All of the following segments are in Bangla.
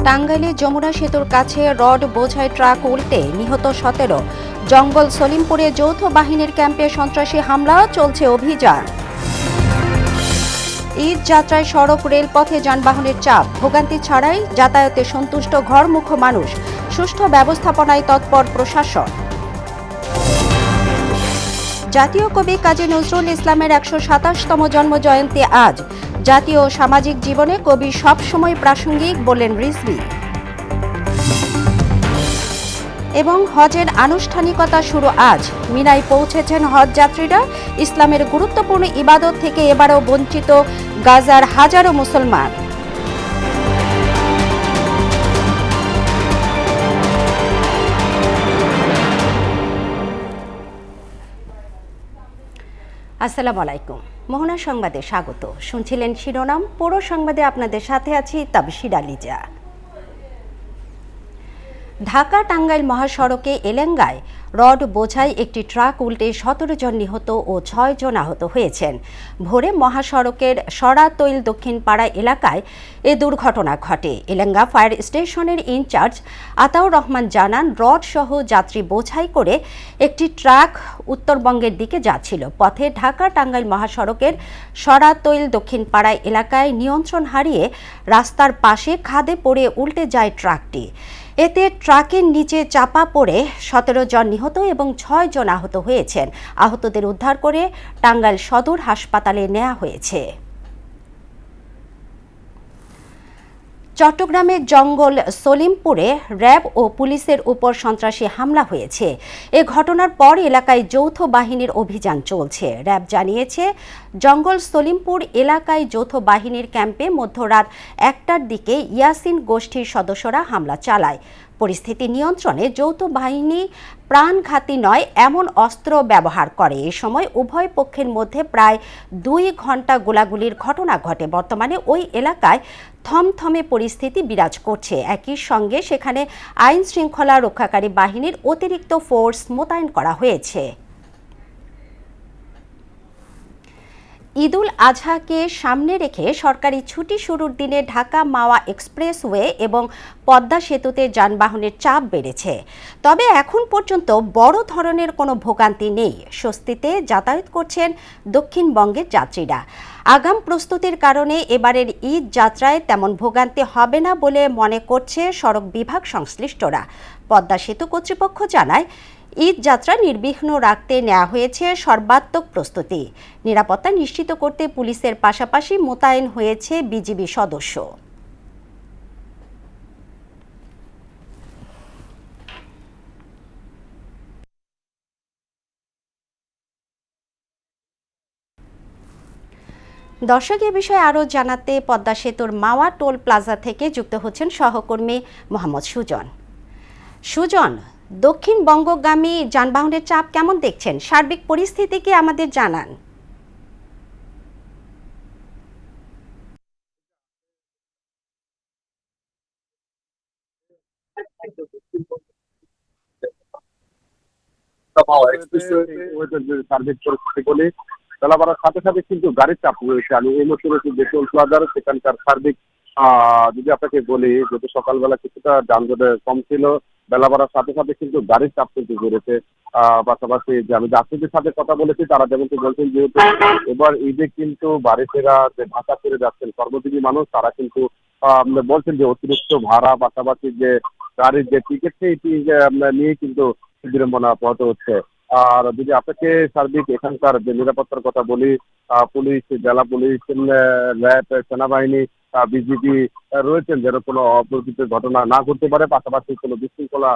টাঙ্গাইলে যমুনা সেতুর কাছে রড বোঝাই ট্রাক উল্টে নিহত 17। জঙ্গল সলিমপুরে যৌথ বাহিনীর ক্যাম্পে সন্ত্রাসী হামলা, চলছে অভিযান। ঈদ যাত্রায় সড়ক রেলপথে যানবাহনের চাপ, ভোগান্তি ছাড়াই যাতায়াতে সন্তুষ্ট ঘরমুখ মানুষ, সুষ্ঠু ব্যবস্থাপনায় তৎপর প্রশাসন। জাতীয় কবি কাজী নজরুল ইসলামের 127তম জন্মজয়ন্তী আজ। জাতীয় ও সামাজিক জীবনে কবি সবসময় প্রাসঙ্গিক, বললেন রিজভী। এবং হজের আনুষ্ঠানিকতা শুরু আজ। মিনায় পৌঁছেছেন হজ যাত্রীরা। ইসলামের গুরুত্বপূর্ণ ইবাদত থেকে এবারও বঞ্চিত গাজার হাজারো মুসলমান। আসসালামু আলাইকুম। মোহনা সংবাদে স্বাগত। শুনছিলেন শিরোনাম, পুরো সংবাদে আপনাদের সাথে আছি তাবশির আলিজা। ঢাকা টাঙ্গাইল মহাসড়কে এলেঙ্গায় রড বোঝাই একটি ট্রাক উল্টে 17 জন নিহত ও 6 জন আহত হয়েছেন। ভোরে মহাসড়কের সরাতৈল দক্ষিণ পাড়া এলাকায় এ দুর্ঘটনা ঘটে। এলেঙ্গা ফায়ার স্টেশনের ইনচার্জ আতাউর রহমান জানান, রড সহ যাত্রী বোঝাই করে একটি ট্রাক উত্তরবঙ্গের দিকে যাচ্ছিল। পথে ঢাকা টাঙ্গাইল মহাসড়কের সরাতৈল দক্ষিণ পাড়া এলাকায় নিয়ন্ত্রণ হারিয়ে রাস্তার পাশে খাদে পড়ে উল্টে যায় ট্রাকটি। এতে ট্রাকের নিচে চাপা পড়ে 17 জন নিহত এবং 6 জন আহত হয়েছেন। আহতদের উদ্ধার করে টাঙ্গাইল সদর হাসপাতালে নেওয়া হয়েছে। চট্টগ্রামের জঙ্গল সলিমপুরে র্যাব ও পুলিশের উপর সন্ত্রাসী হামলা হয়েছে। এ ঘটনার পর এলাকায় যৌথ বাহিনীর অভিযান চলছে। র্যাব জানিয়েছে, জঙ্গল সলিমপুর এলাকায় যৌথ বাহিনীর ক্যাম্পে মধ্যরাত 1টার দিকে ইয়াসিন গোষ্ঠীর সদস্যরা হামলা চালায়। পরিস্থিতি নিয়ন্ত্রণে যৌথ বাহিনী প্রাণঘাতী নয় এমন অস্ত্র ব্যবহার করে। এ সময় উভয় পক্ষের মধ্যে প্রায় 2 ঘন্টা গোলাগুলির ঘটনা ঘটে। বর্তমানে ওই এলাকায় থমথমে পরিস্থিতি বিরাজ করছে। একই সঙ্গে সেখানে আইন শৃঙ্খলা রক্ষাকারী বাহিনীর অতিরিক্ত ফোর্স মোতায়েন করা হয়েছে। ঈদুল আজহাকে সামনে রেখে সরকারি ছুটি শুরুর দিনে ঢাকা মাওয়া এক্সপ্রেসওয়ে এবং পদ্মা সেতুতে যানবাহনের চাপ বেড়েছে। তবে এখন পর্যন্ত বড় ধরনের কোনো ভোগান্তি নেই। স্বস্তিতে যাতায়াত করছেন দক্ষিণবঙ্গের যাত্রীরা। আগাম প্রস্তুতির কারণে এবারের ঈদ যাত্রায় তেমন ভোগান্তি হবে না বলে মনে করছে সড়ক বিভাগ সংশ্লিষ্টরা। পদ্মা সেতু কর্তৃপক্ষ জানায়, ঈদ যাত্রা নির্বিঘ্ন রাখতে নেওয়া হয়েছে সর্বাত্মক প্রস্তুতি। নিরাপত্তা নিশ্চিত করতে পুলিশের পাশাপাশি মোতায়েন হয়েছে বিজিবি সদস্য। দর্শক, এ বিষয়ে আরও জানাতে পদ্মা সেতুর মাওয়া টোল প্লাজা থেকে যুক্ত হচ্ছেন সহকর্মী মোহাম্মদ সুজন। সুজন, দক্ষিণবঙ্গগামী যানবাহনের চাপ কেমন দেখছেন? সার্বিক পরিস্থিতি কি আমাদের জানান। সার্বিক পরিস্থিতি বলি, বেলা বাড়ার সাথে সাথে কিন্তু গাড়ির চাপ রয়েছে। আমি এই মুহূর্তে রয়েছি টোল প্লাজার, সেখানকার সার্বিক যদি আপনাকে বলি, যেহেতু সকালবেলা কিছুটা যানজট কম ছিল, বেলা বাড়ার সাথে সাথে কিন্তু গাড়ির চাপ কিন্তু বেড়েছে। পাশাপাশি যে আমি যাত্রীদের সাথে কথা বলেছি, তারা যেমনটি বলছেন, যেহেতু এবার ঈদে কিন্তু বাড়ি ফেরা, যে ঢাকা ফিরে যাচ্ছেন কর্মজীবী মানুষ, তারা কিন্তু বলছেন যে অতিরিক্ত ভাড়া, পাশাপাশি যে গাড়ির যে টিকিট, সেই নিয়ে কিন্তু বিড়ম্বনা পোহাতে হচ্ছে। আর যদি আপনাকে সার্বিক এখানকার যে নিরাপত্তার কথা বলি, পুলিশ, জেলা পুলিশ, র্যাব, সেনাবাহিনী, বিজিবি রয়েছেন, যেন কোনো অপ্রকৃত ঘটনা না ঘটতে পারে। পাশাপাশি কোনো বিশৃঙ্খলা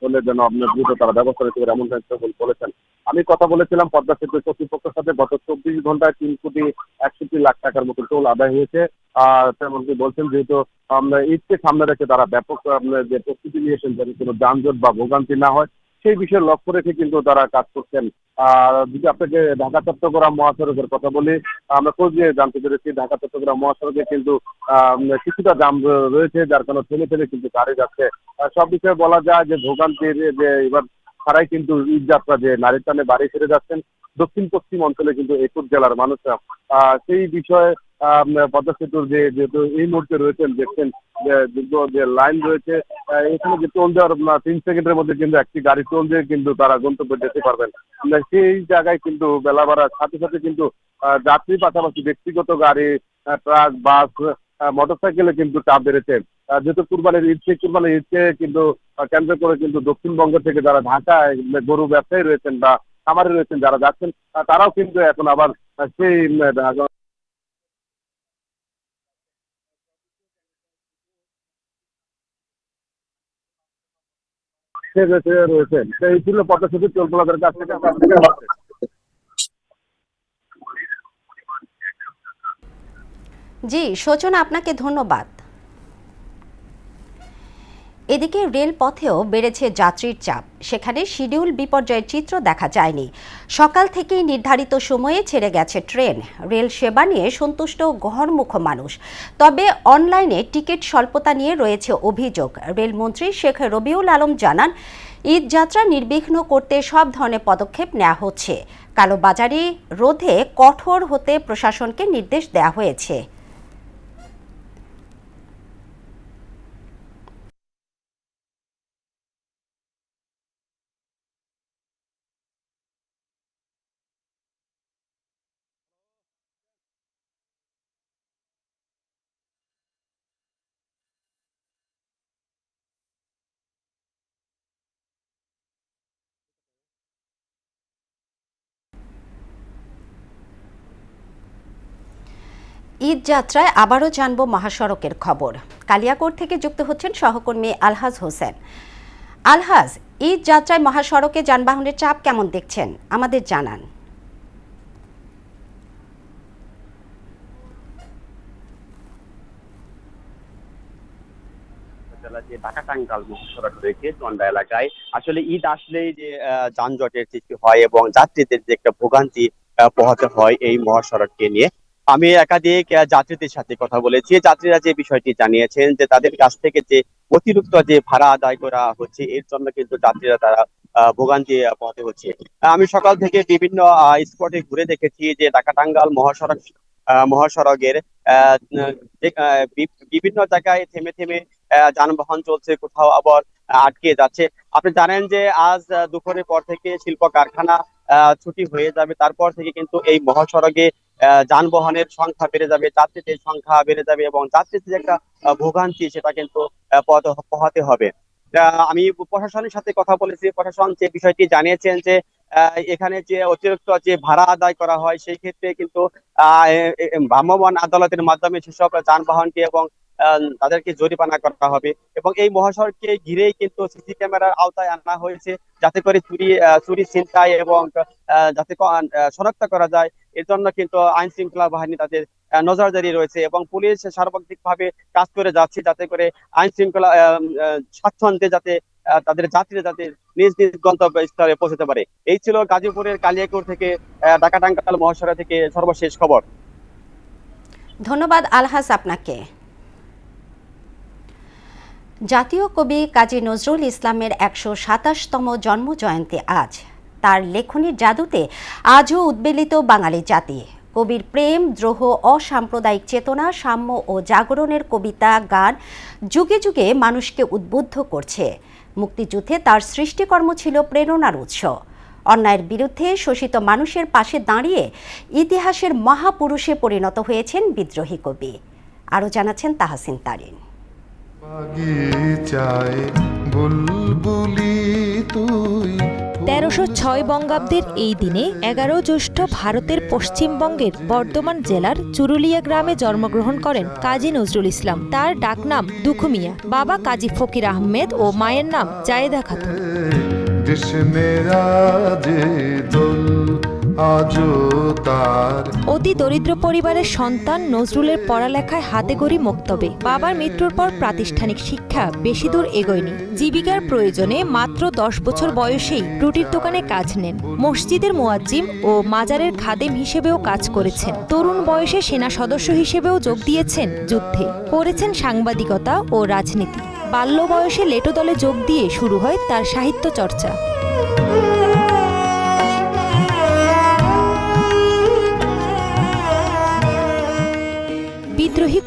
হলে যেন আপনার দ্রুত তারা ব্যবস্থা নিতে পারে, এমন বলেছেন। আমি কথা বলেছিলাম পদ্মা সেতু কর্তৃপক্ষের সাথে। গত 24 ঘন্টায় 3,61,00,000 টাকার মতো টোল আদায় হয়েছে। তেমনকি বলছেন, যেহেতু ঈদকে সামনে রেখে তারা ব্যাপক যে প্রস্তুতি নিয়েছেন, যেন কোনো যানজট বা ভোগান্তি না হয়, সেই বিষয়ে লক্ষ্য রেখে কিন্তু তারা কাজ করছেন। আর যদি আপনাকে ঢাকা চট্টগ্রাম মহাসড়কের কথা বলি, আমরা খোঁজ নিয়ে জানতে পেরেছি ঢাকা চট্টগ্রাম মহাসড়কে কিন্তু কিছুটা জাম রয়েছে, যার কারণে ঠেলে ঠেলে কিন্তু গাড়ি যাচ্ছে। সব বিষয়ে বলা যায় যে ভোগান্তির যে এবার ছাড়াই কিন্তু ঈদ যাত্রা যে নারী টানে বাড়ি ফিরে যাচ্ছেন দক্ষিণ পশ্চিম অঞ্চলে কিন্তু 21 জেলার মানুষরা। সেই বিষয়ে পদ্মা সেতুর যেহেতু এই মুহূর্তে রয়েছেন দেখছেন দীর্ঘ যে লাইন রয়েছে, এখানে যে টোল দেওয়ার 3 সেকেন্ডের মধ্যে কিন্তু একটি গাড়ি টোল দিয়ে কিন্তু তারা গন্তব্যে যেতে পারবেন। সেই জায়গায় কিন্তু বেলা বাড়ার সাথে সাথে কিন্তু যাত্রী পাশাপাশি ব্যক্তিগত গাড়ি, ট্রাক, বাস, মোটরসাইকেলে কিন্তু চাপ বেড়েছে। যেহেতু কুরবানির ঈদ, সেই কুরবানির ঈদকে কিন্তু কেন্দ্র করে কিন্তু দক্ষিণবঙ্গ থেকে যারা ঢাকায় গরু ব্যবসায়ী রয়েছেন বা খামারে রয়েছেন যারা যাচ্ছেন, তারাও কিন্তু এখন আবার সেই রয়েছেন। সেই ছিল পদ্মা সেতু টোল প্লাজার কাছ থেকে জি সূচনা, আপনাকে ধন্যবাদ। এদিকে রেলপথেও বেড়েছে যাত্রীর চাপ, সেখানে শিডিউল বিপর্যয়ের চিত্র দেখা যায়নি। সকাল থেকেই নির্ধারিত সময়ে ছেড়ে গেছে ট্রেন। রেল সেবা নিয়ে সন্তুষ্ট ঘরমুখ মানুষ, তবে অনলাইনে টিকিট স্বল্পতা নিয়ে রয়েছে অভিযোগ। রেলমন্ত্রী শেখ রবিউল আলম জানান, ঈদ যাত্রা নির্বিঘ্ন করতে সব ধরনের পদক্ষেপ নেওয়া হচ্ছে। কালোবাজারি রোধে কঠোর হতে প্রশাসনকে নির্দেশ দেওয়া হয়েছে। ঈদ যাত্রায় আবারও জানব মহাসড়কের খবর। কালিয়াকৈর থেকে যুক্ত হচ্ছেন সহকর্মী আলহাজ হোসেন। আলহাজ, ঈদ যাত্রায় মহাসড়কে যানবাহনের চাপ কেমন দেখছেন, আমাদের জানান। যে ঢাকা টাঙ্গাইল মহাসড়ক রয়েছে চন্ডা এলাকায়, আসলে ঈদ আসলেই যে যানজটের সৃষ্টি হয় এবং যাত্রীদের যে একটা ভোগান্তি পোহাতে হয় এই মহাসড়ককে নিয়ে। আমি একাধিক যাত্রীদের সাথে কথা বলেছি, যাত্রীরা যে বিষয়টি জানিয়েছেন যে তাদের কাছ থেকে যে অতিরিক্ত যে ভাড়া আদায় করা হচ্ছে এর জন্য কিন্তু যাত্রীরা তারা ভোগান্তি পোহাতে হচ্ছে। আমি সকাল থেকে বিভিন্ন স্পটে ঘুরে দেখেছি যে ঢাকা টাঙ্গাইল মহাসড়কের বিভিন্ন জায়গায় থেমে থেমে যানবাহন চলছে, কোথাও আবার আটকে যাচ্ছে। আপনি জানেন যে আজ দুপুরের পর থেকে শিল্প কারখানা ছুটি হয়ে যাবে, তারপর থেকে কিন্তু এই মহাসড়কে যানবাহনের সংখ্যা বেড়ে যাবে, যাত্রীদের সংখ্যা বেড়ে যাবে এবং যাত্রীদের যে একটা ভোগান্তি সেটা কিন্তু পোহাতে হবে। আমি প্রশাসনের সাথে কথা বলেছি, প্রশাসন যে বিষয়টি জানিয়েছেন যে এখানে যে অতিরিক্ত যে ভাড়া আদায় করা হয় সেই ক্ষেত্রে কিন্তু ভ্রাম্যমাণ আদালতের মাধ্যমে সেসব যানবাহনকে এবং তাদেরকে জরিমানা করা হবে এবং এই মহাসড়ককে ঘিরেই কিন্তু সিসি ক্যামেরার আওতায় আনা হয়েছে যাতে করে চুরি ছিনতাই এবং যাতে শনাক্ত করা যায়। এর জন্য কিন্তু আইন শৃঙ্খলা বাহিনী তাদের নজরদারি রয়েছে এবং পুলিশ সার্বক্ষণিকভাবে কাজ করে যাচ্ছে যাতে করে আইন শৃঙ্খলা স্বাচ্ছন্দ্যে যাতে তাদের যাত্রীরা যাতে নিজ নিজ গন্তব্যস্থলে পৌঁছতে পারে। এই ছিল গাজীপুরের কালিয়াকৈর থেকে ঢাকা টাঙ্গাইল মহাসড়ক থেকে সর্বশেষ খবর। ধন্যবাদ আলহাজ আপনাকে। জাতীয় কবি কাজী নজরুল ইসলামের ১২৭তম জন্মজয়ন্তী আজ। তার লেখনীর জাদুতে আজও উদ্বেলিত বাঙালি জাতি। কবির প্রেম, দ্রোহ, অসাম্প্রদায়িক চেতনা, সাম্য ও জাগরণের কবিতা, গান যুগে যুগে মানুষকে উদ্বুদ্ধ করছে। মুক্তিযুদ্ধে তার সৃষ্টিকর্ম ছিল প্রেরণার উৎস। অন্যায়ের বিরুদ্ধে শোষিত মানুষের পাশে দাঁড়িয়ে ইতিহাসের মহাপুরুষে পরিণত হয়েছেন বিদ্রোহী কবি। আরও জানাচ্ছেন তাহসিন তারিন। ১৩০৬ বঙ্গাব্দের এই দিনে ১১ জ্যৈষ্ঠ ভারতের পশ্চিমবঙ্গের বর্ধমান জেলার চুরুলিয়া গ্রামে জন্মগ্রহণ করেন কাজী নজরুল ইসলাম। তার ডাকনাম দুখু মিয়া, বাবা কাজী ফকির আহমেদ ও মায়ের নাম জায়েদা খাতুন। অতি দরিদ্র পরিবারের সন্তান নজরুলের পড়ালেখায় হাতেখড়ি মক্তবে। বাবার মৃত্যুর পর প্রাতিষ্ঠানিক শিক্ষা বেশি দূর এগোয়নি। জীবিকার প্রয়োজনে মাত্র ১০ বছর বয়সেই রুটির দোকানে কাজ নেন। মসজিদের মুয়াজ্জিম ও মাজারের খাদেম হিসেবেও কাজ করেছেন। তরুণ বয়সে সেনা সদস্য হিসেবেও যোগ দিয়েছেন যুদ্ধে। করেছেন সাংবাদিকতা ও রাজনীতি। বাল্য বয়সে লেটো দলে যোগ দিয়ে শুরু হয় তার সাহিত্য চর্চা।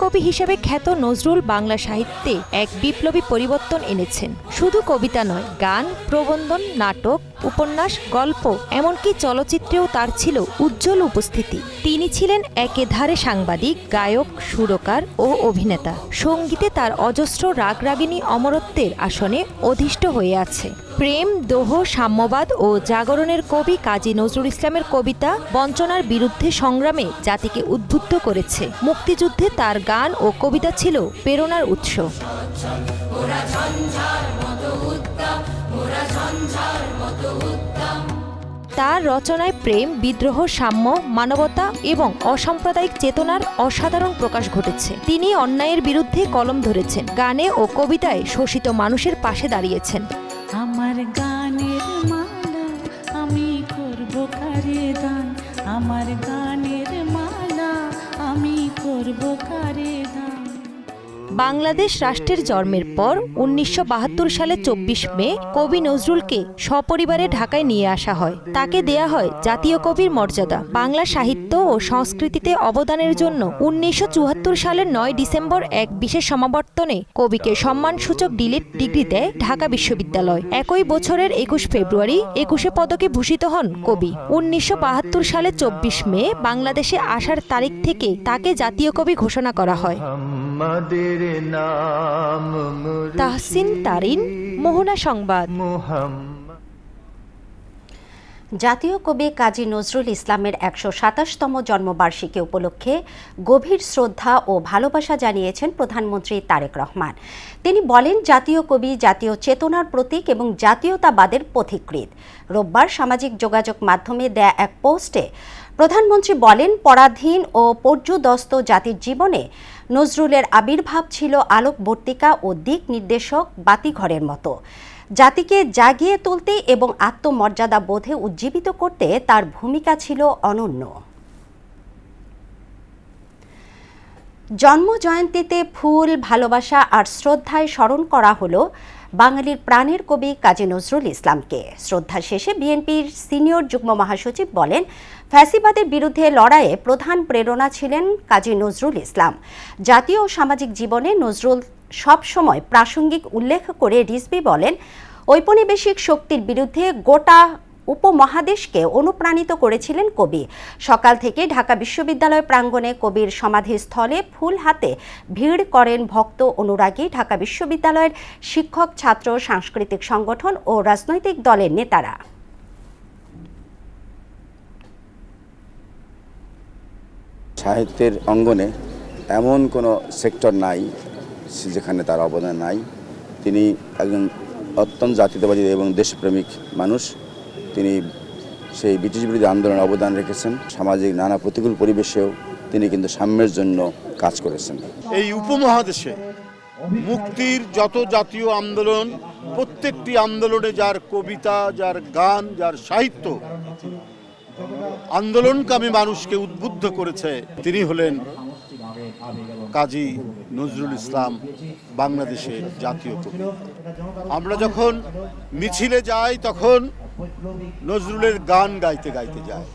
কবি হিসেবে খ্যাত নজরুল বাংলা সাহিত্যে এক বিপ্লবী পরিবর্তন এনেছেন। শুধু কবিতা নয়, গান, প্রবন্ধ, নাটক, উপন্যাস, গল্প, এমনকি চলচ্চিত্রেও তার ছিল উজ্জ্বল উপস্থিতি। তিনি ছিলেন একেধারে সাংবাদিক, গায়ক, সুরকার ও অভিনেতা। সঙ্গীতে তার অজস্র রাগরাগিনী অমরত্বের আসনে অধিষ্ঠ হয়ে আছে। প্রেম, দোহ, সাম্যবাদ ও জাগরণের কবি কাজী নজরুল ইসলামের কবিতা বঞ্চনার বিরুদ্ধে সংগ্রামে জাতিকে উদ্বুদ্ধ করেছে। মুক্তিযুদ্ধে তার গান ও কবিতা ছিল প্রেরণার উৎস। তার রচনায় প্রেম, বিদ্রোহ, সাম্য, মানবতা এবং অসাম্প্রদায়িক চেতনার অসাধারণ প্রকাশ ঘটেছে। তিনি অন্যায়ের বিরুদ্ধে কলম ধরেছেন, গানে ও কবিতায় শোষিত মানুষের পাশে দাঁড়িয়েছেন। আমার গানের মালা আমি করব কারে দান, আমার গানের মালা আমি করব কারে দান। বাংলাদেশ রাষ্ট্রের জন্মের পর ১৯৭২ সালে ২৪ মে কবি নজরুলকে সপরিবারে ঢাকায় নিয়ে আসা হয়। তাকে দেয়া হয় জাতীয় কবির মর্যাদা। বাংলা সাহিত্য ও সংস্কৃতিতে অবদানের জন্য ১৯৭৪ সালের ৯ ডিসেম্বর এক বিশেষ সমাবর্তনে কবিকে সম্মানসূচক ডিলিট ডিগ্রি দেয় ঢাকা বিশ্ববিদ্যালয়। একই বছরের ২১ ফেব্রুয়ারি ২১ পদকে ভূষিত হন কবি। ১৯৭২ সালে ২৪ মে বাংলাদেশে আসার তারিখ থেকে তাকে জাতীয় কবি ঘোষণা করা হয়। তাহসিন তারিন, মোহনা সংবাদ। জাতীয় কবি কাজী নজরুল ইসলামের ১২৭তম জন্মবার্ষিকী উপলক্ষে গভীর শ্রদ্ধা ও ভালোবাসা জানিয়েছেন প্রধানমন্ত্রী তারেক রহমান। তিনি বলেন, জাতীয় কবি জাতীয় চেতনার প্রতীক এবং জাতীয়তাবাদের পথিকৃৎ। রোববার সামাজিক যোগাযোগ মাধ্যমে দেয়া এক পোস্টে প্রধানমন্ত্রী বলেন, পরাধীন ও পর্যুদস্ত জাতির জীবনে নজরুলের আবির্ভাব ছিল আলোকবর্তিকা ও দিক নির্দেশক বাতিঘরের মতো। জাতিকে জাগিয়ে তুলতে এবং আত্মমর্যাদা বোধে উজ্জীবিত করতে তার ভূমিকা ছিল অনন্য। জন্মজয়ন্তীতে ফুল, ভালোবাসা আর শ্রদ্ধায় স্মরণ করা হলো বাঙালির প্রাণের কবি কাজী নজরুল ইসলামকে। শ্রদ্ধা শেষে বিএনপির সিনিয়র যুগ্ম মহাসচিব বলেন, ফ্যাসিবাদের বিরুদ্ধে লড়াইয়ে প্রধান প্রেরণা ছিলেন কাজী নজরুল ইসলাম। জাতীয় ও সামাজিক জীবনে নজরুল সবসময় প্রাসঙ্গিক উল্লেখ করে রিজভী বলেন, ঔপনিবেশিক শক্তির বিরুদ্ধে গোটা উপমহাদেশকে অনুপ্রাণিত করেছিলেন কবি। সকাল থেকে ঢাকা বিশ্ববিদ্যালয় প্রাঙ্গণে কবির সমাধিস্থলে ফুল হাতে ভিড় করেন ভক্ত, অনুরাগী, ঢাকা বিশ্ববিদ্যালয়ের শিক্ষক, ছাত্র, সাংস্কৃতিক সংগঠন ও রাজনৈতিক দলের নেতারা। সাহিত্যের অঙ্গনে এমন কোনো সেক্টর নাই যেখানে তার অবদান নাই। তিনি একজন অত্যন্ত জাতীয়তাবাদী এবং দেশপ্রেমিক মানুষ। তিনি সেই ব্রিটিশ বিরোধী আন্দোলনে অবদান রেখেছেন। সামাজিক নানা প্রতিকূল পরিবেশেও তিনি কিন্তু সাম্যের জন্য কাজ করেছেন। এই উপমহাদেশে মুক্তির যত জাতীয় আন্দোলন, প্রত্যেকটি আন্দোলনে যার কবিতা, যার গান, যার সাহিত্য আন্দোলনকামী মানুষকে উদ্বুদ্ধ করেছে, তিনি হলেন কাজী নজরুল ইসলাম, বাংলাদেশের জাতীয় কবি। আমরা যখন মিছিলে যাই তখন নজরুলের গান গাইতে গাইতে যায়।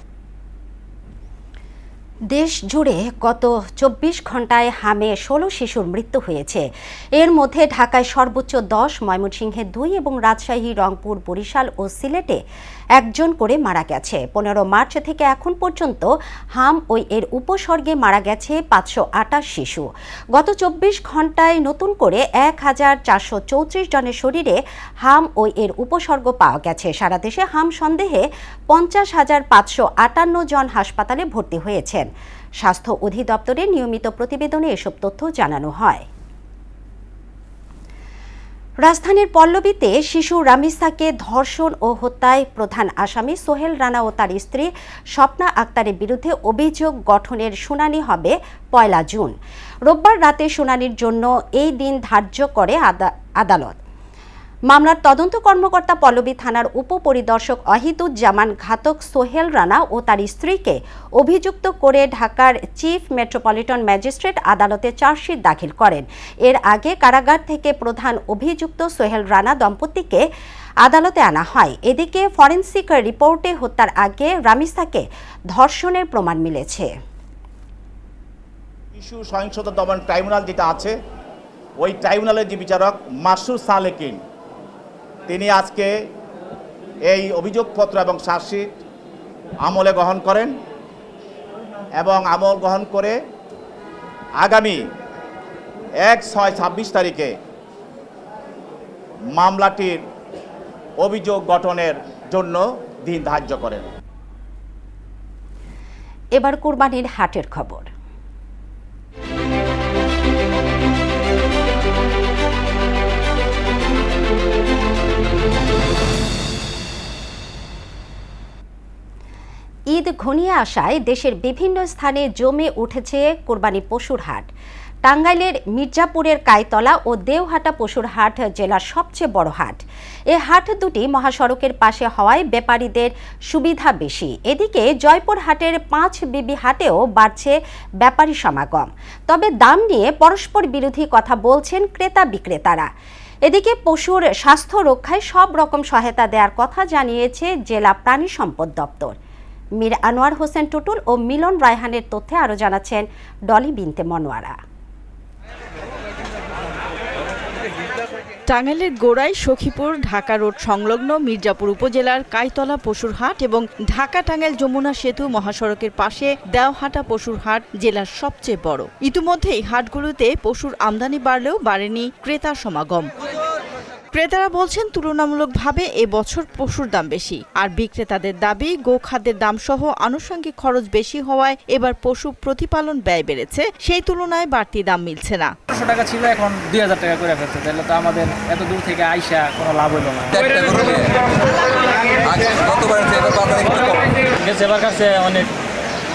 দেশ জুড়ে গত ২৪ ঘন্টায় হামে ১৬ শিশুর মৃত্যু হয়েছে। এর মধ্যে ঢাকায় সর্বোচ্চ ১০, ময়মনসিংহে ২ এবং রাজশাহী, রংপুর, বরিশাল ও সিলেটে ১ জন করে মারা গেছে। ১৫ মার্চ থেকে এখন পর্যন্ত হাম ও এর উপসর্গে মারা গেছে ৫২৮ শিশু। গত ২৪ ঘন্টায় নতুন করে ১,৪৩৪ জনের শরীরে হাম ও এর উপসর্গ পাওয়া গেছে। সারা দেশে হাম সন্দেহে ৫০,৫৫৮ জন হাসপাতালে ভর্তি হয়েছেন। স্বাস্থ্য অধিদপ্তরের নিয়মিত প্রতিবেদনে এসব তথ্য জানানো হয়। রাজধানীর পল্লবীতে শিশু রামিসাকে ধর্ষণ ও হত্যায় প্রধান আসামি সোহেল রানা ও তার স্ত্রী স্বপ্না আক্তারের বিরুদ্ধে অভিযোগ গঠনের শুনানি হবে ১ জুন। রোববার রাতে শুনানির জন্য এই দিন ধার্য করে আদালত। মামলার তদন্ত কর্মকর্তা পল্লবী থানার উপপরিদর্শক অহিদুজ্জামান ঘাতক সোহেল রানা ও তার স্ত্রীকে অভিযুক্ত করে ঢাকার চিফ মেট্রোপলিটন ম্যাজিস্ট্রেট আদালতে চার্জশিট দাখিল করেন। এর আগে কারাগার থেকে প্রধান অভিযুক্ত সোহেল রানা দম্পতিকে আদালতে আনা হয়। এদিকে ফরেনসিক রিপোর্টে হত্যার আগে রামিসাকে ধর্ষণের প্রমাণ মিলেছে। শিশু সহিংসতা দমন ট্রাইব্যুনাল যেটা আছে, ওই ট্রাইব্যুনালের যে বিচারক মাসুদ সালেকিন, তিনি আজকে এই অভিযোগপত্র এবং চার্জশিট আমলে গ্রহণ করেন এবং আমল গ্রহণ করে আগামী 1/6/26 তারিখে মামলাটির অভিযোগ গঠনের জন্য দিন ধার্য করেন। এবার কুরবানির হাটের খবর। ঈদ ঘনিয়ে আসায় দেশের বিভিন্ন স্থানে জমে উঠেছে কোরবানি পশুর হাট। টাঙ্গাইলের মির্জাপুরের কাইতলা ও দেওহাটা পশুর হাট জেলার সবচেয়ে বড় হাট। এ হাট দুটি মহাসড়কের পাশে হওয়ায় ব্যাপারীদের সুবিধা বেশি। এদিকে জয়পুরহাটের 5 বিবি হাটেও বাড়ছে ব্যাপারী সমাগম। তবে দাম নিয়ে পরস্পর বিরোধী কথা বলছেন ক্রেতা বিক্রেতারা। এদিকে পশুর স্বাস্থ্য রক্ষায় সব রকম সহায়তা দেওয়ার কথা জানিয়েছে জেলা প্রাণী সম্পদ দপ্তর। মীর আনোয়ার হোসেন টুটুল ও মিলন রায়হানের তথ্যে আরও জানাচ্ছেন ডলি বিনতে মনোয়ারা। টাঙ্গাইলের গোড়াই সখীপুর ঢাকা রোড সংলগ্ন মির্জাপুর উপজেলার কাইতলা পশুর হাট এবং ঢাকা টাঙ্গাইল যমুনা সেতু মহাসড়কের পাশে দেওহাটা পশুর হাট জেলার সবচেয়ে বড়। ইতিমধ্যেই হাটগুলোতে পশুর আমদানি বাড়লেও বাড়েনি ক্রেতার সমাগম। ক্রেতারা বলছেন তুলনামূলকভাবে এবছর পশুর দাম বেশি, আর বিক্রেতাদের দাবি গোখাদ্যের দাম সহ আনুষঙ্গিক খরচ বেশি হওয়ায় এবার পশু প্রতিপালন ব্যয় বেড়েছে, সেই তুলনায় বাড়তি দাম মিলছে না। 100 টাকা ছিল, এখন 2000 টাকা করে ফেলছে, তাহলে তো আমাদের এত দূর থেকে আইসা কোনো লাভ হইল না। এবার কাছে অনেক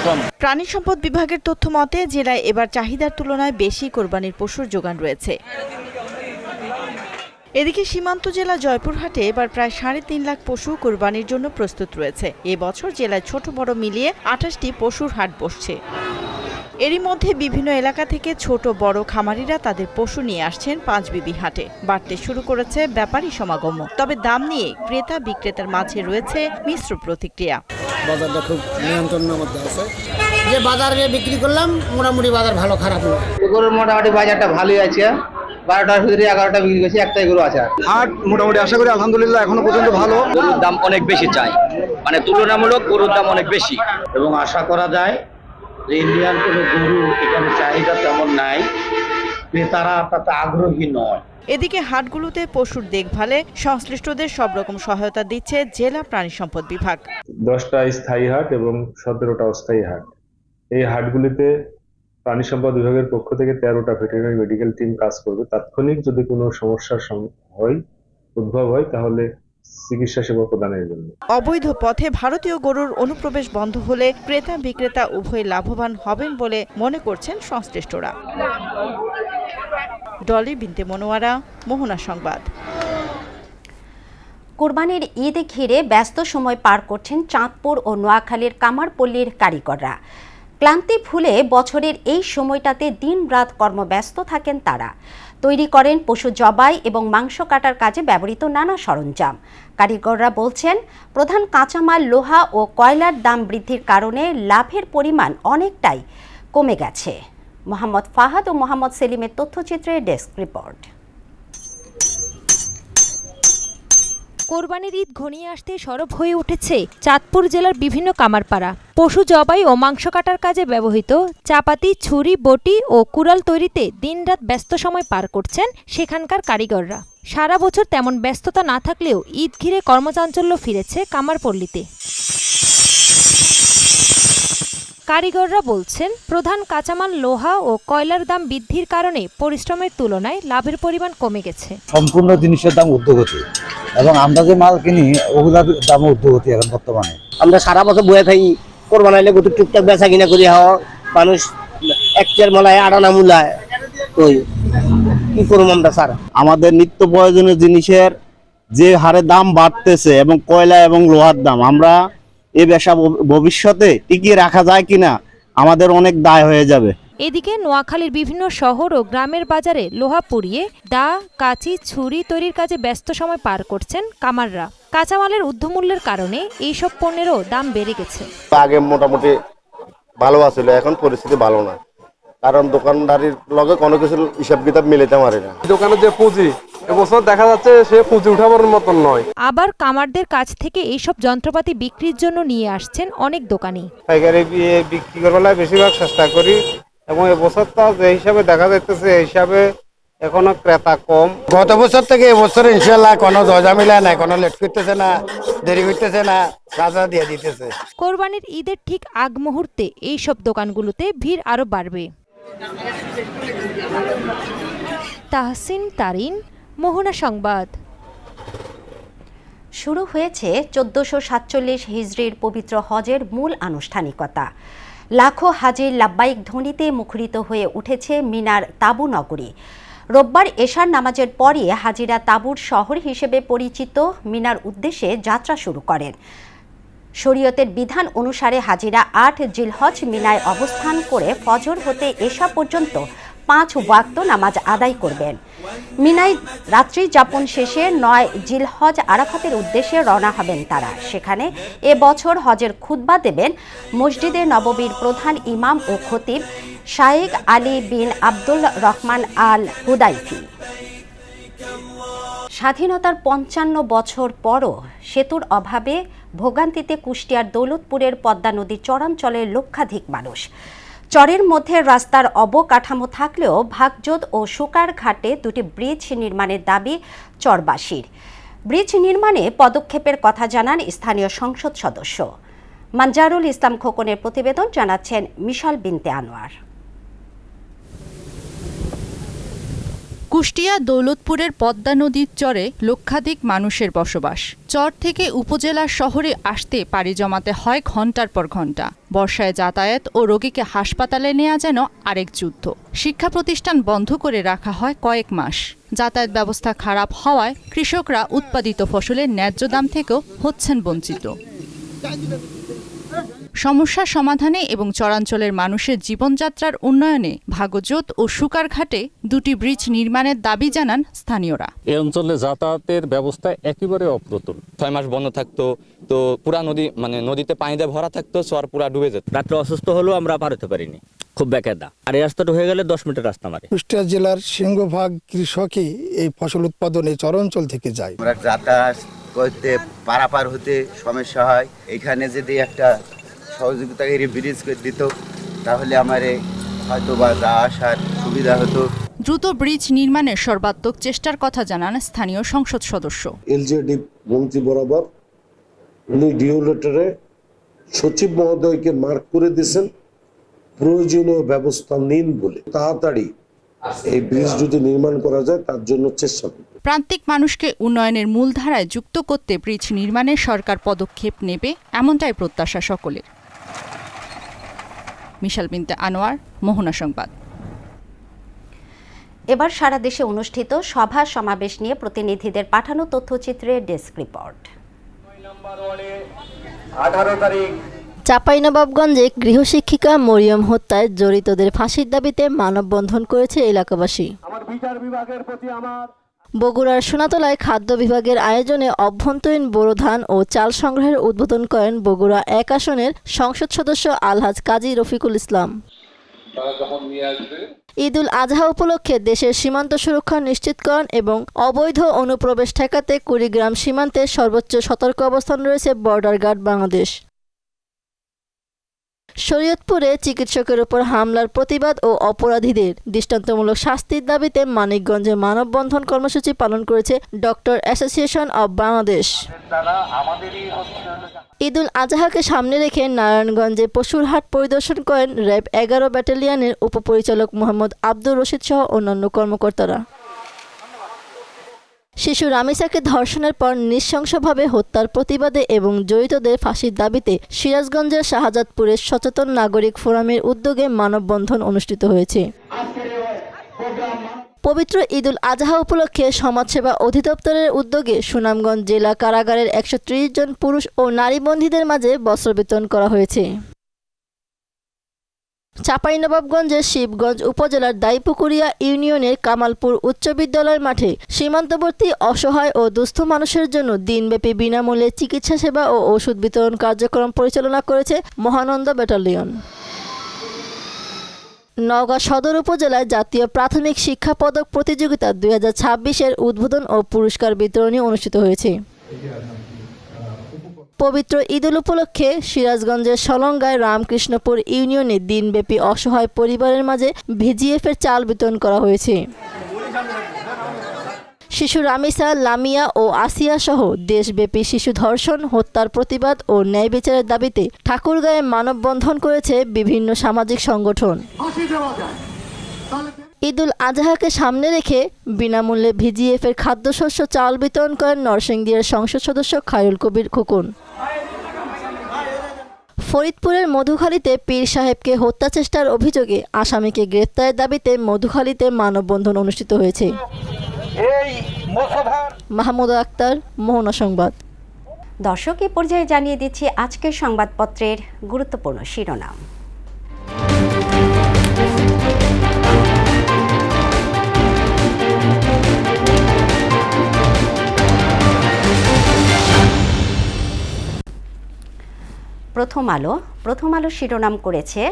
কম। প্রাণী সম্পদ বিভাগের তথ্য মতে জেলায় এবার চাহিদার তুলনায় বেশি কোরবানির পশুর যোগান রয়েছে। এদিকে সীমান্ত জেলা জয়পুরহাটে এবার প্রায় 3.5 লাখ পশু কোরবানির জন্য প্রস্তুত রয়েছে। এবছর জেলায় ছোট বড় মিলিয়ে 28টি পশুর হাট বসছে। এরই মধ্যে বিভিন্ন এলাকা থেকে ছোট বড় খামারিরা তাদের পশু নিয়ে আসছেন 5 বিবি হাটে। বাড়তে শুরু করেছে ব্যাপারী সমাগম। তবে দাম নিয়ে ক্রেতা বিক্রেতার মাঝে রয়েছে মিশ্র প্রতিক্রিয়া। বাজারটা খুব নিয়ন্ত্রণের মধ্যে আছে, যে বাজারে বিক্রি করলাম মোটামুটি বাজার ভালো খারাপ নয়। গরুর মোটামুটি বাজারটা ভালোই আছে, 12টার ভিতরে 11টা বিক্রি করছি, একটাই গরু আছে। হাট মোটামুটি আশা করি আলহামদুলিল্লাহ এখনো পর্যন্ত ভালো। গরুর দাম অনেক বেশি চাই, মানে তুলনামূলক গরুর দাম অনেক বেশি, এবং আশা করা যায় যে ইন্ডিয়ান কোনো গরু এখানে চাহিদা তেমন নাই, ক্রেতারা তাতে আগ্রহী নয়। এদিকে হাটগুলোতে পশুর দেখভালে সংশ্লিষ্টদের সব রকম সহায়তা দিচ্ছে জেলা প্রাণী সম্পদ বিভাগ। 10টা স্থায়ী হাট এবং 17টা অস্থায়ী হাট। এই হাটগুলিতে প্রাণী সম্পদ বিভাগের পক্ষ থেকে 13টা ভেটেরিনারি মেডিকেল টিম কাজ করবে। তাৎক্ষণিক যদি কোনো সমস্যার উদ্ভব হয় তাহলে চিকিৎসা সেবা প্রদানের জন্য। অবৈধ পথে ভারতীয় গরুর অনুপ্রবেশ বন্ধ হলে ক্রেতা বিক্রেতা উভয় লাভবান হবেন বলে মনে করছেন সংশ্লিষ্টরা। ডলি বিনতে মনোয়ারা, মোহনা সংবাদ। কোরবানির ঈদ ঘিরে ব্যস্ত সময় পার করছেন চাঁদপুর ও নোয়াখালীর কামারপল্লীর কারিগররা। ক্লান্তি ভুলে বছরের এই সময়টাতে দিনরাত কর্মব্যস্ত থাকেন তারা। তৈরি করেন পশু জবাই এবং মাংস কাটার কাজে ব্যবহৃত নানা সরঞ্জাম। কারিগররা বলছেন, প্রধান কাঁচামাল লোহা ও কয়লার দাম বৃদ্ধির কারণে লাভের পরিমাণ অনেকটাই কমে গেছে। মোহাম্মদ ফাহাদ ও মোহাম্মদ সেলিমের তথ্যচিত্রে ডেস্ক রিপোর্ট। কোরবানির ঈদ ঘনিয়ে আসতে সরব হয়ে উঠেছে চাঁদপুর জেলার বিভিন্ন কামারপাড়া। পশু জবাই ও মাংস কাটার কাজে ব্যবহৃত চাপাতি, ছুরি, বটি ও কুড়াল তৈরিতে দিনরাত ব্যস্ত সময় পার করছেন সেখানকার কারিগররা। সারা বছর তেমন ব্যস্ততা না থাকলেও ঈদ ঘিরে কর্মচাঞ্চল্য ফিরেছে কামারপল্লীতে। কারিগররা বলছেন, প্রধান কাঁচামাল লোহা ও কয়লার দাম বৃদ্ধির কারণে পরিশ্রমের তুলনায় লাভের পরিমাণ কমে গেছে। সম্পূর্ণ জিনিসের দাম ঊর্ধ্বগতি এবং আমরা যে মাল কিনি ওগুলোর দাম ঊর্ধ্বগতি এখন বর্তমানে। আমরা সারা বছর বয়ে থাকি, কোরবানি হলে কত টুকটাক বেচা কিনা করি, হওয়া মানুষ একচের মলায় আড়ানা মূলায়, ওই কি করবো আমরা স্যার। আমাদের নিত্য প্রয়োজনীয় জিনিসের যে হারে দাম বাড়তেছে এবং কয়লা এবং লোহার দাম, আমরা এই ব্যবসা ভবিষ্যতে টিকিয়ে রাখা যায় কিনা আমাদের অনেক দায় হয়ে যাবে। এদিকে নোয়াখালীর বিভিন্ন শহর ও গ্রামের বাজারে লোহা পুড়িয়ে দা, কাঁচি, ছুরি তৈরির কাজে ব্যস্ত সময় পার করছেন কামাররা। কাঁচামালের ঊর্ধ্বমূল্যের কারণে এইসব পণ্যেরও দাম বেড়ে গেছে। আগে মোটামুটি ভালো আছিল, এখন পরিস্থিতি ভালো না। কারণ দোকানদারির লগে কোনো কিছু হিসাব কিতাব মিলাতে পারে না। দোকানের যে পুঁজি এবছর দেখা যাচ্ছে সে পুঁজি উঠাবার মতন নয়। আবার কামারদের কাছ থেকে এইসব যন্ত্রপাতি বিক্রির জন্য নিয়ে আসছেন অনেক দোকানি। পাইকারি বিক্রি করলে বেশিরভাগ চেষ্টা করি এবং এবছর তো যে হিসাবে দেখা যাচ্ছে এই হিসাবে এখনো ক্রেতা কম। গত বছর থেকে এবছর ইনশাল্লাহ কোনো ঝামেলা নাই, কোনো লেট করতেছে না, দেরি করতেছে না, রাজা দিয়ে দিতেছে। কোরবানির ঈদের ঠিক আগ মুহূর্তে এইসব দোকানগুলোতে ভিড় আরো বাড়বে। তাহসিন তারিন, মোহনা সংবাদ। শুরু হয়েছে 1447 হিজরির পবিত্র হজের মূল আনুষ্ঠানিকতা। লাখো হাজির লাব্বাইক ধ্বনিতে মুখরিত হয়ে উঠেছে মিনার তাবু নগরী। রোববার এশার নামাজের পরই হাজিরা তাবুর শহর হিসেবে পরিচিত মিনার উদ্দেশ্যে যাত্রা শুরু করেন। শরীয়তের বিধান অনুসারে হাজিরা 8 জিলহজ মিনায় অবস্থান করে ফজর হতে এশা পর্যন্ত 5 ওয়াক্ত নামাজ আদায় করবেন। মিনায় রাত্রি যাপন শেষে 9 জিলহজ আরাফাতের উদ্দেশ্যে রওনা হবেন তারা। সেখানে এবছর হজের খুতবা দেবেন মসজিদে নববীর প্রধান ইমাম ও খতিব শায়েখ আলী বিন আব্দুল রহমান আল হুদাইফি। স্বাধীনতার 55 বছর পরও সেতুর অভাবে ভোগান্তিতে কুষ্টিয়ার দৌলতপুরের পদ্মা নদীর চরাঞ্চলের লক্ষাধিক মানুষ। চরের মধ্যে রাস্তার অবকাঠামো থাকলেও ভাগজোদ ও সুকার ঘাটে 2টি ব্রিজ নির্মাণের দাবি চরবাসীর। ব্রিজ নির্মাণে পদক্ষেপের কথা জানান স্থানীয় সংসদ সদস্য মানজারুল ইসলাম খোকনের প্রতিবেদন, জানাচ্ছেন মিশাল বিনতে আনোয়ার। কুষ্টিয়া দৌলতপুরের পদ্মা নদীর চরে লক্ষাধিক মানুষের বসবাস। চর থেকে উপজেলা শহরে আসতে পাড়ি জমাতে হয় ঘন্টার পর ঘন্টা। বর্ষায় যাতায়াত ও রোগীকে হাসপাতালে নেওয়া যেন আরেক যুদ্ধ। শিক্ষা প্রতিষ্ঠান বন্ধ করে রাখা হয় কয়েক মাস। যাতায়াত ব্যবস্থা খারাপ হওয়ায় কৃষকরা উৎপাদিত ফসলের ন্যায্য দাম থেকেও হচ্ছেন বঞ্চিত। সমস্যা সমাধানে এবং চরাঞ্চলের মানুষের জীবনযাত্রার উন্নয়নে ভাগজোত ও সুকারঘাটে 2টি ব্রিজ নির্মাণের দাবি জানান স্থানীয়রা। এই অঞ্চলে যাতায়াতের ব্যবস্থা একেবারে অপ্রতুল। 6 মাস বন্ধ থাকতো, তো পুরা নদী নদীতে পানি দিয়ে ভরা থাকতো, চর পুরা ডুবে যেত। রাত্রে অসুস্থ হলেও আমরা পার হতে পারিনি, খুব বেকায়দা। আর এই রাস্তাটা হয়ে গেলে 10 মিনিটের রাস্তা মারে। কুষ্টিয়া জেলার সিংহভাগ কৃষকই এই ফসল উৎপাদনে চরাঞ্চল থেকে যায়। আমরা যাতায়াত করতে পারাপার হতে সমস্যা হয়। এখানে যদি একটা সহযোগিতাকারী ব্রিজ করে দিত তাহলে আমারে হয়তো বা যাওয়া আসার সুবিধা হতো। দ্রুত ব্রিজ নির্মাণের সর্বাত্মক চেষ্টার কথা জানান স্থানীয় সংসদ সদস্য। এলজেডি মন্ত্রী বরাবর উনি ডিও লেটারে সচিব মহোদয়কে মার্ক করে দিয়েছেন, প্রয়োজনীয় ব্যবস্থা নিন বলে। তাড়াতাড়ি এই ব্রিজ যদি নির্মাণ করা যায় তার জন্য চেষ্টা করব। প্রান্তিক মানুষকে উন্নয়নের মূলধারায় যুক্ত করতে ব্রিজ নির্মাণে সরকার পদক্ষেপ নেবে, এমনটাই প্রত্যাশা সকলের। মিশাল বিনতে আনোয়ার, মোহনা সংবাদ। এবার সারা দেশে অনুষ্ঠিত সভা সমাবেশ নিয়ে প্রতিনিধিদের পাঠানো তথ্যচিত্রে ডেস্ক রিপোর্ট। চাঁপাইনবাবগঞ্জে গৃহশিক্ষিকা মরিয়ম হত্যায় জড়িতদের ফাঁসির দাবিতে মানববন্ধন করেছে এলাকাবাসী। বগুড়ার সোনাতলায় খাদ্য বিভাগের আয়োজনে অভ্যন্তরীণ বোরো ধান ও চাল সংগ্রহের উদ্বোধন করেন বগুড়া 1 আসনের সংসদ সদস্য আলহাজ কাজী রফিকুল ইসলাম। ঈদুল আজহা উপলক্ষে দেশের সীমান্ত সুরক্ষা নিশ্চিতকরণ এবং অবৈধ অনুপ্রবেশ ঠেকাতে কুড়িগ্রাম সীমান্তে সর্বোচ্চ সতর্ক অবস্থান রয়েছে বর্ডার গার্ড বাংলাদেশ। শরীয়তপুরে চিকিৎসকের উপর হামলার প্রতিবাদ ও অপরাধীদের দৃষ্টান্তমূলক শাস্তির দাবিতে মানিকগঞ্জে মানববন্ধন কর্মসূচি পালন করেছে ডক্টর অ্যাসোসিয়েশন অব বাংলাদেশ। ঈদুল আজহাকে সামনে রেখে নারায়ণগঞ্জে পশুর হাট পরিদর্শন করেন র্যাব 11 ব্যাটালিয়নের উপপরিচালক মোহাম্মদ আব্দুর রশিদ সহ অন্যান্য কর্মকর্তারা। শিশু রামিসাকে ধর্ষণের পর নৃশংসভাবে হত্যার প্রতিবাদে এবং জড়িতদের ফাঁসির দাবিতে সিরাজগঞ্জের শাহজাদপুরে সচেতন নাগরিক ফোরামের উদ্যোগে মানববন্ধন অনুষ্ঠিত হয়েছে। পবিত্র ঈদুল আজহা উপলক্ষে সমাজসেবা অধিদপ্তরের উদ্যোগে সুনামগঞ্জ জেলা কারাগারের 130 জন পুরুষ ও নারী বন্দীদের মাঝে বস্ত্র বিতরণ করা হয়েছে। চাঁপাইনবাবগঞ্জের শিবগঞ্জ উপজেলার দাইপুকুরিয়া ইউনিয়নের কামালপুর উচ্চ বিদ্যালয়ের মাঠে সীমান্তবর্তী অসহায় ও দুস্থ মানুষের জন্য দিনব্যাপী বিনামূল্যে চিকিৎসা সেবা ও ওষুধ বিতরণ কার্যক্রম পরিচালনা করেছে মহানন্দা ব্যাটালিয়ন। নওগাঁ সদর উপজেলায় জাতীয় প্রাথমিক শিক্ষা পদক প্রতিযোগিতা 2026-এর উদ্বোধন ও পুরস্কার বিতরণী অনুষ্ঠিত হয়েছে। পবিত্র ঈদুল উপলক্ষে সিরাজগঞ্জের সলঙ্গায় রামকৃষ্ণপুর ইউনিয়নে দিনব্যাপী অসহায় পরিবারের মাঝে ভিজিএফের চাল বিতরণ করা হয়েছে। শিশু রামিসা, লামিয়া ও আসিয়া সহ দেশব্যাপী শিশু ধর্ষণ, হত্যার প্রতিবাদ ও ন্যায় বিচারের দাবিতে ঠাকুরগাঁয়ে মানববন্ধন করেছে বিভিন্ন সামাজিক সংগঠন। ঈদুল আজহাকে সামনে রেখে বিনামূল্যে ভিজিএফের খাদ্যশস্য চাল বিতরণ করেন নরসিংদীর সংসদ সদস্য খায়রুল কবির খোকন। ফরিদপুরের মধুখালীতে পীর সাহেবকে হত্যা চেষ্টার অভিযোগে আসামিকে গ্রেপ্তারের দাবিতে মধুখালীতে মানববন্ধন অনুষ্ঠিত হয়েছে। মাহমুদা আক্তার, মোহনা সংবাদ। দর্শক, এই পর্যায়ে জানিয়ে দিচ্ছি আজকের সংবাদপত্রের গুরুত্বপূর্ণ শিরোনাম। প্রথম আলো শিরোনাম করেছে,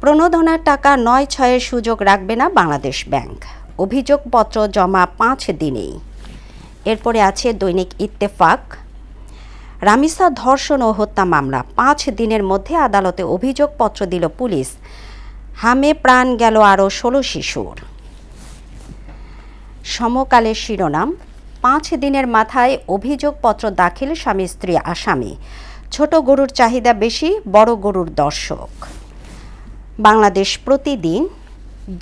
প্রণোদনার টাকা ৯/৬-এর সুযোগ রাখবে না বাংলাদেশ ব্যাংক, অভিযোগপত্র জমা ৫ দিনেই। এরপরে আছে দৈনিক ইত্তেফাক, রামিসা ধর্ষণ ও হত্যা মামলা ৫ দিনের মধ্যে আদালতে অভিযোগপত্র দিল পুলিশ, হামে প্রাণ গেল আরও ১৬ শিশুর। সমকালের শিরোনাম, ৫ দিনের মাথায় অভিযোগপত্র দাখিল স্বামী স্ত্রী আসামি, ছোট গরুর চাহিদা বেশি, বড় গরুর দর্শক। বাংলাদেশ প্রতিদিন,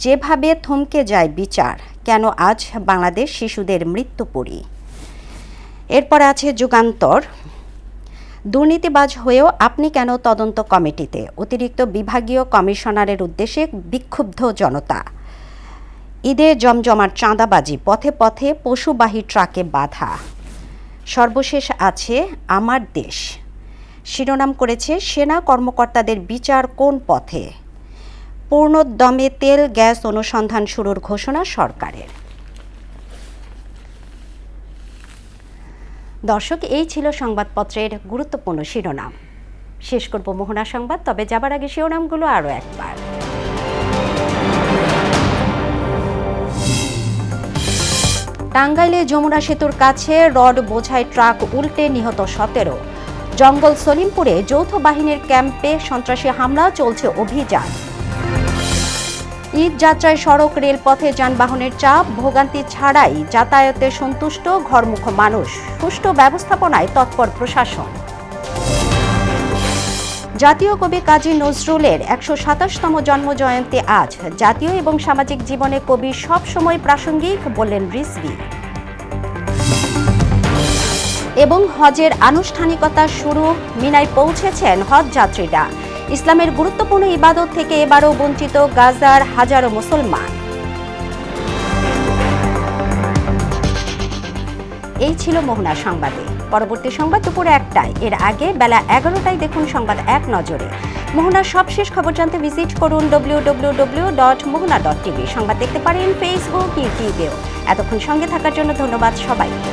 যেভাবে থমকে যায় বিচার, কেন আজ বাংলাদেশ শিশুদের মৃত্যুপুরী। এরপর আছে যুগান্তর, দুর্নীতিবাজ হয়েও আপনি কেন তদন্ত কমিটিতে, অতিরিক্ত বিভাগীয় কমিশনারের উদ্দেশ্যে বিক্ষুব্ধ জনতা। ঈদে জমজমাট চাঁদাবাজি, পথে পথে পশুবাহী ট্রাকে বাধা। সর্বশেষ আছে আমার দেশ, শিরোনাম করেছে সেনা কর্মকর্তাদের বিচার কোন পথে, পূর্ণোদ্যমে তেল গ্যাস অনুসন্ধান শুরুর ঘোষণা সরকারের। দর্শক, এই ছিল সংবাদপত্রের গুরুত্বপূর্ণ শিরোনাম। শেষ করব মোহনা সংবাদ, তবে যাবার আগে শিরোনামগুলো আরও একবার। টাঙ্গাইলে যমুনা সেতুর কাছে রড বোঝাই ট্রাক উল্টে নিহত 17। জঙ্গল সলিমপুরে যৌথ বাহিনীর ক্যাম্পে সন্ত্রাসী হামলা, চলছে অভিযান। ঈদ যাত্রায় সড়ক রেলপথে যানবাহনের চাপ, ভোগান্তি ছাড়াই যাতায়াতে সন্তুষ্ট ঘরমুখ মানুষ, সুষ্ঠু ব্যবস্থাপনায় তৎপর প্রশাসন। জাতীয় কবি কাজী নজরুলের 127তম জন্মজয়ন্তী আজ, জাতীয় এবং সামাজিক জীবনে কবি সব সময় প্রাসঙ্গিক, বললেন রিজভী। এবং হজের আনুষ্ঠানিকতা শুরু, মিনায় পৌঁছেছেন হজ যাত্রীরা। ইসলামের গুরুত্বপূর্ণ ইবাদত থেকে এবারও বঞ্চিত গাজার হাজারো মুসলমান। এই ছিল মোহনা সংবাদে। পরবর্তী সংবাদ দুপুর 1টায়, এর আগে বেলা 11টায় দেখুন সংবাদ এক নজরে। মোহনার সবশেষ খবর জানতে ভিজিট করুন www.mohana.tv। সংবাদ দেখতে পারেন ফেসবুক, ইউটিউবেও। এতক্ষণ সঙ্গে থাকার জন্য ধন্যবাদ সবাইকে।